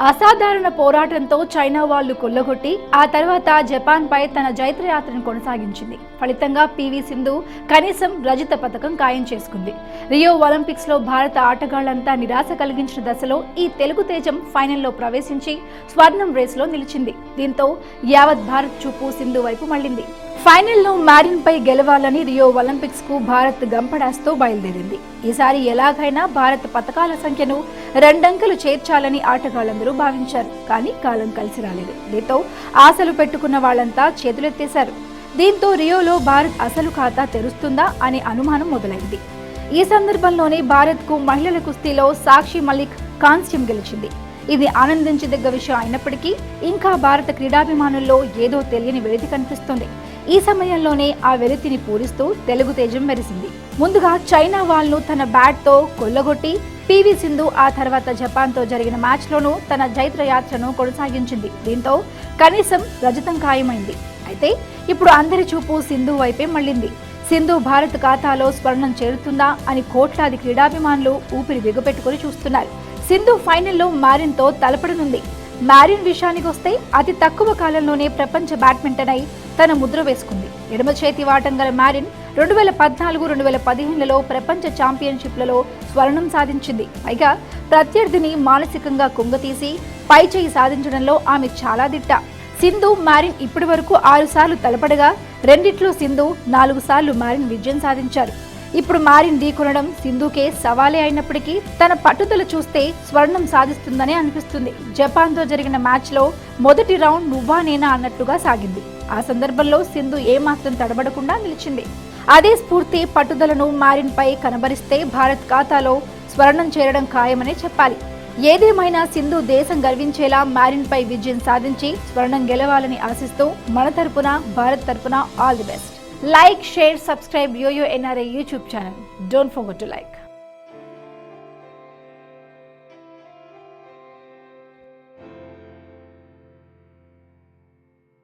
అసాధారణ పోరాటంతో చైనా వాళ్లు కొల్లగొట్టి ఆ తర్వాత జపాన్ పై తన జైత్రయాత్రను కొనసాగించింది. ఫలితంగా పివి సింధు కనీసం రజత పథకం ఖాయం చేసుకుంది. రియో ఒలింపిక్స్ లో భారత ఆటగాళ్లంతా నిరాశ కలిగించిన దశలో ఈ తెలుగు తేజం ఫైనల్లో ప్రవేశించి స్వర్ణం రేసులో నిలిచింది. దీంతో యావత్ భారత్ చూపు సింధు వైపు మళ్లింది. ఫైనల్లో మ్యారిన్ పై గెలవాలని రియో ఒలింపిక్స్ కు భారత్ గంపడాస్తో బయలుదేరింది. ఈసారి ఎలాగైనా భారత్ పతకాల సంఖ్యను 2 అంకెలు చేర్చాలని ఆటగాళ్లందరూ భావించారు. కానీ కాలం కలిసి రాలేదు. దీంతో ఆశలు పెట్టుకున్న వాళ్లంతా చేతులెత్తేశారు. దీంతో రియోలో భారత్ అసలు ఖాతా తెరుస్తుందా అనే అనుమానం మొదలైంది. ఈ సందర్భంలోనే భారత్ కు మహిళల కుస్తీలో సాక్షి మలిక్ కాంస్యం గెలిచింది. ఇది ఆనందించదగ్గ విషయం అయినప్పటికీ ఇంకా భారత క్రీడాభిమానుల్లో ఏదో తెలియని వెలితి కనిపిస్తుంది. ఈ సమయంలోనే ఆ వెలితిని పూరిస్తూ తెలుగు తేజం మెరిసింది. ముందుగా చైనా వాళ్లను తన బ్యాట్ తో కొల్లగొట్టి పివి సింధు ఆ తర్వాత జపాన్ తో జరిగిన మ్యాచ్ లోనూ తన జైత్ర యాత్రను కొనసాగించింది. దీంతో కనీసం రజతం ఖాయమైంది. అయితే ఇప్పుడు అందరి చూపు సింధు వైపే మళ్లింది. సింధు భారత్ ఖాతాలో స్వర్ణం చేరుతుందా అని కోట్లాది క్రీడాభిమానులు ఊపిరి బిగపెట్టుకుని చూస్తున్నారు. సింధు ఫైనల్లో మ్యారిన్ తో తలపడనుంది. మ్యారిన్ విషయానికి వస్తే అతి తక్కువ కాలంలోనే ప్రపంచ బ్యాడ్మింటన్ అయి తన ముద్ర వేసుకుంది. ఎడమ చేతి వాటం గల మ్యారిన్ 2014, 2015లలో ప్రపంచ ఛాంపియన్షిప్లలో స్వర్ణం సాధించింది. పైగా ప్రత్యర్థిని మానసికంగా కుంగతీసి పై చేయి సాధించడంలో ఆమె చాలా దిట్ట. సింధు, మ్యారిన్ ఇప్పటి వరకు 6 సార్లు తలపడగా 2 సింధు, 4 సార్లు మ్యారిన్ విజయం సాధించారు. ఇప్పుడు మ్యారిన్ ఢీకొనడం సింధుకే సవాలే అయినప్పటికీ తన పట్టుదల చూస్తే స్వర్ణం సాధిస్తుందనే అనిపిస్తుంది. జపాన్ తో జరిగిన మ్యాచ్ లో మొదటి రౌండ్ నువ్వా నేనా అన్నట్టుగా సాగింది. ఆ సందర్భంలో సింధు ఏమాత్రం తడబడకుండా నిలిచింది. అదే స్ఫూర్తి, పట్టుదలను మ్యారిన్ పై కనబరిస్తే భారత్ ఖాతాలో స్వర్ణం చేరడం ఖాయమనే చెప్పాలి. ఏదేమైనా సింధు దేశం గర్వించేలా మ్యారిన్ పై విజయం సాధించి స్వర్ణం గెలవాలని ఆశిస్తూ మన తరపున, భారత్ తరపున all the best. Like, share, subscribe YoYo NRI YouTube channel. Don't forget to like.